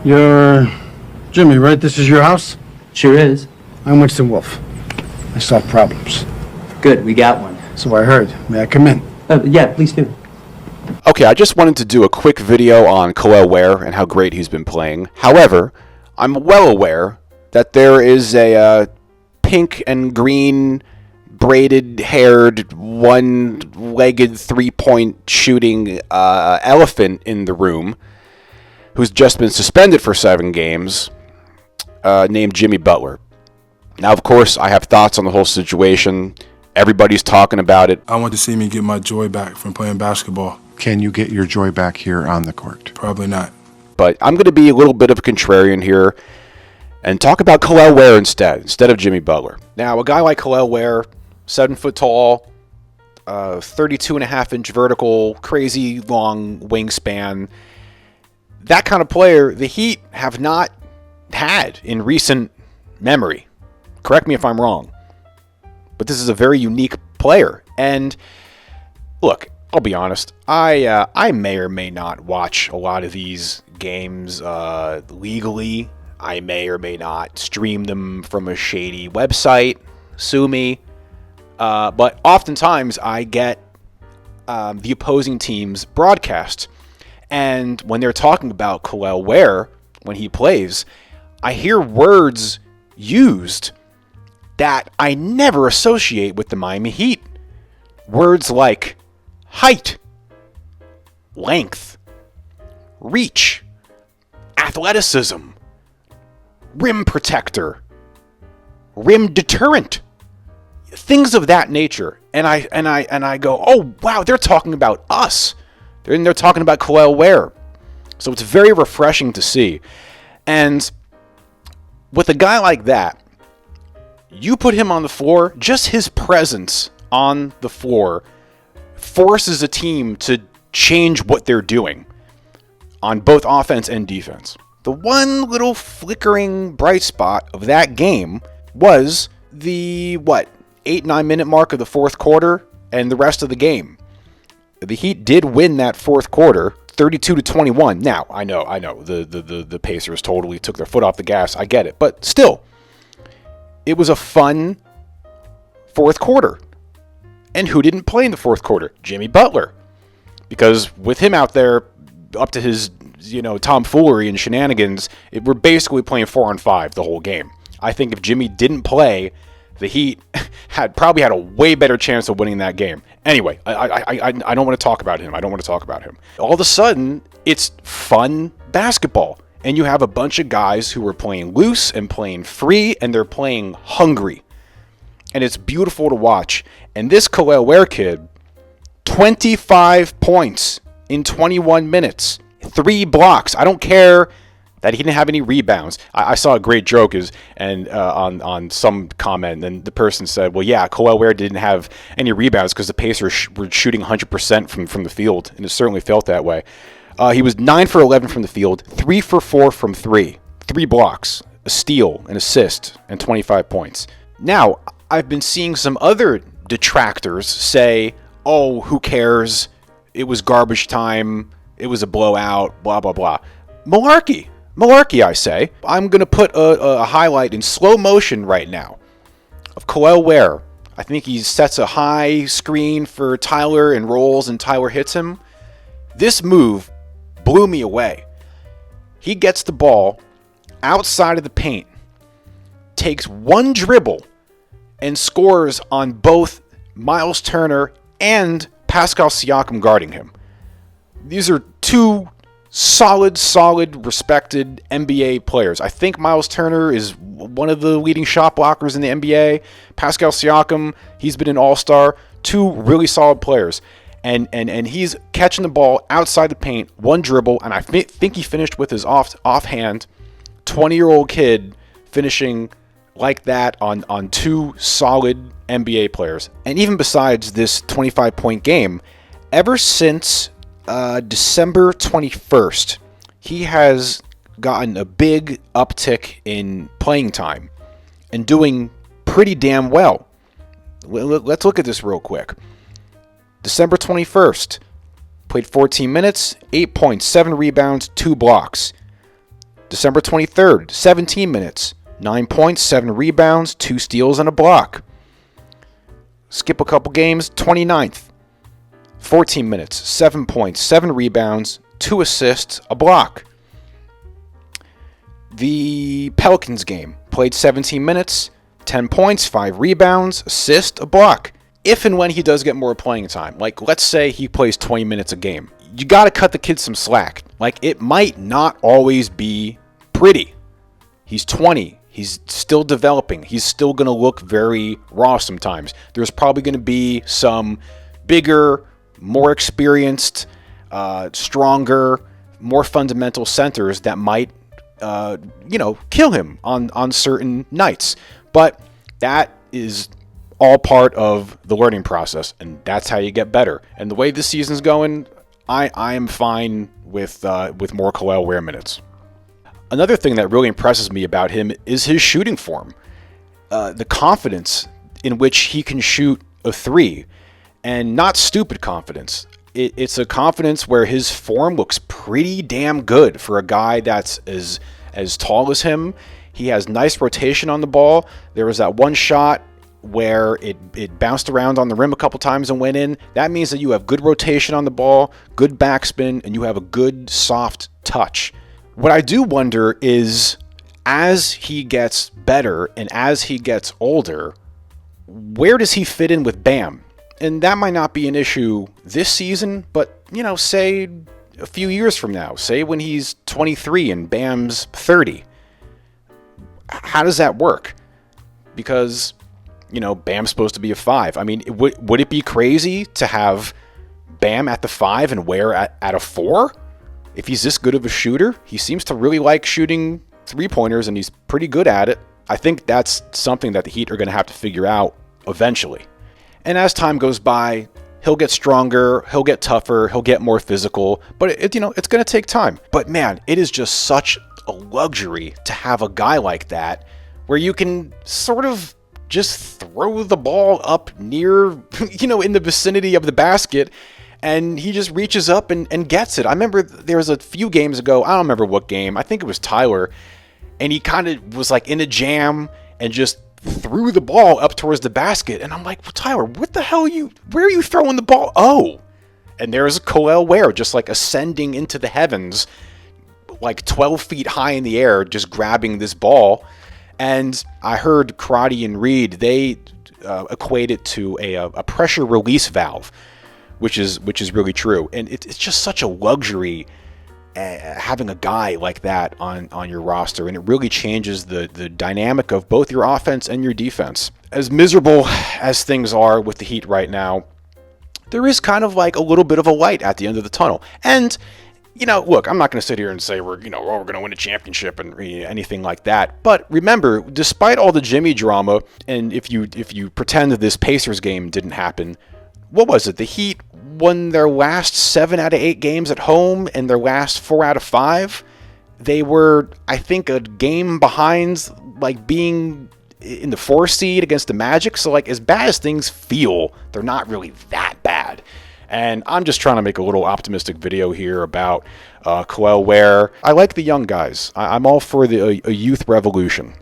You're Jimmy, right? This is your house? Sure is. I'm Winston Wolfe. I solve problems. Good, we got one. So I heard. May I come in? Yeah, please do. Okay, I just wanted to do a quick video on Kel El Ware and how great he's been playing. However, I'm well aware that there is a pink and green braided-haired, one-legged, three-point shooting elephant in the room who's just been suspended for 7 games, named Jimmy Butler. Now, of course, I have thoughts on the whole situation. Everybody's talking about it. I want to see me get my joy back from playing basketball. Can you get your joy back here on the court? Probably not. But I'm going to be a little bit of a contrarian here and talk about Kel El Ware instead of Jimmy Butler. Now, a guy like Kel El Ware, 7 foot tall, 32.5-inch vertical, crazy long wingspan, that kind of player the Heat have not had in recent memory. Correct me if I'm wrong. But this is a very unique player. And look, I'll be honest, I may or may not watch a lot of these games legally. I may or may not stream them from a shady website. Sue me. But oftentimes I get the opposing team's broadcast. And when they're talking about Kel El Ware, when he plays, I hear words used that I never associate with the Miami Heat. Words like height, length, reach, athleticism, rim protector, rim deterrent, things of that nature. And I go, oh wow, they're talking about us. They're talking about Kel El Ware. So it's very refreshing to see. And with a guy like that, you put him on the floor, just his presence on the floor forces a team to change what they're doing on both offense and defense. The one little flickering bright spot of that game was the, 8-9 minute mark of the fourth quarter and the rest of the game. The Heat did win that fourth quarter, 32-21. Now, I know, the Pacers totally took their foot off the gas. I get it. But still, it was a fun fourth quarter. And who didn't play in the fourth quarter? Jimmy Butler. Because with him out there, up to his, tomfoolery and shenanigans, we're basically playing 4-on-5 the whole game. I think if Jimmy didn't play, the Heat probably had a way better chance of winning that game. Anyway, I don't want to talk about him. All of a sudden, it's fun basketball. And you have a bunch of guys who are playing loose and playing free, and they're playing hungry. And it's beautiful to watch. And this Kel El Ware kid, 25 points in 21 minutes. 3 blocks. I don't care that he didn't have any rebounds. I saw a great joke on some comment, and the person said, well, yeah, Kel El Ware didn't have any rebounds because the Pacers were shooting 100% from the field, and it certainly felt that way. He was 9 for 11 from the field, 3 for 4 from 3, 3 blocks, a steal, an assist, and 25 points. Now, I've been seeing some other detractors say, oh, who cares? It was garbage time. It was a blowout, blah, blah, blah. Malarkey, I say. I'm going to put a highlight in slow motion right now of Kel El Ware. I think he sets a high screen for Tyler and rolls, and Tyler hits him. This move blew me away. He gets the ball outside of the paint, takes one dribble, and scores on both Miles Turner and Pascal Siakam guarding him. These are 2 solid, respected NBA players. I think Miles Turner is one of the leading shot blockers in the NBA. Pascal Siakam, he's been an all-star. 2 really solid players. And he's catching the ball outside the paint, one dribble, and I think he finished with his offhand. 20-year-old kid finishing like that on 2 solid NBA players. And even besides this 25-point game, ever since December 21st, he has gotten a big uptick in playing time and doing pretty damn well. Let's look at this real quick. December 21st, played 14 minutes, 8 points, 7 rebounds, 2 blocks. December 23rd, 17 minutes, 9 points, 7 rebounds, 2 steals, and a block. Skip a couple games, 29th, 14 minutes, 7 points, 7 rebounds, 2 assists, a block. The Pelicans game, played 17 minutes, 10 points, 5 rebounds, assist, a block. If and when he does get more playing time, like let's say he plays 20 minutes a game, you got to cut the kid some slack. Like, it might not always be pretty. He's 20. He's still developing. He's still going to look very raw sometimes. There's probably going to be some bigger, more experienced, stronger, more fundamental centers that might, kill him on certain nights. But that is all part of the learning process, and that's how you get better. And the way this season's going, I am fine with more Kel El Ware minutes. Another thing that really impresses me about him is his shooting form. The confidence in which he can shoot a three, and not stupid confidence. It's a confidence where his form looks pretty damn good for a guy that's as tall as him. He has nice rotation on the ball. There was that one shot where it bounced around on the rim a couple times and went in. That means that you have good rotation on the ball, good backspin, and you have a good soft touch. What I do wonder is, as he gets better and as he gets older, where does he fit in with Bam? And that might not be an issue this season, but, say a few years from now, say when he's 23 and Bam's 30. How does that work? Because Bam's supposed to be a 5. I mean, would it be crazy to have Bam at the 5 and Ware at a 4? If he's this good of a shooter, he seems to really like shooting three-pointers, and he's pretty good at it. I think that's something that the Heat are going to have to figure out eventually. And as time goes by, he'll get stronger, he'll get tougher, he'll get more physical, but it's going to take time. But man, it is just such a luxury to have a guy like that where you can sort of just throw the ball up near, in the vicinity of the basket, and he just reaches up and gets it. I remember there was a few games ago, I don't remember what game, I think it was Tyler, and he kind of was like in a jam and just threw the ball up towards the basket, and I'm like, well, Tyler, what the hell where are you throwing the ball? Oh, and there's Kel El Ware just like ascending into the heavens, like 12 feet high in the air, just grabbing this ball. And I heard Karate and Reed, they equate it to a pressure release valve, which is really true. And it's just such a luxury having a guy like that on your roster, and it really changes the dynamic of both your offense and your defense. As miserable as things are with the Heat right now, there is kind of like a little bit of a light at the end of the tunnel. And look, I'm not going to sit here and say we're going to win a championship and anything like that. But remember, despite all the Jimmy drama, and if you pretend that this Pacers game didn't happen, what was it? The Heat won their last 7 out of 8 games at home and their last 4 out of 5. They were, I think, a game behind, like, being in the 4 seed against the Magic. So, like, as bad as things feel, they're not really that bad. And I'm just trying to make a little optimistic video here about Kel El Ware. I like the young guys. I'm all for a youth revolution.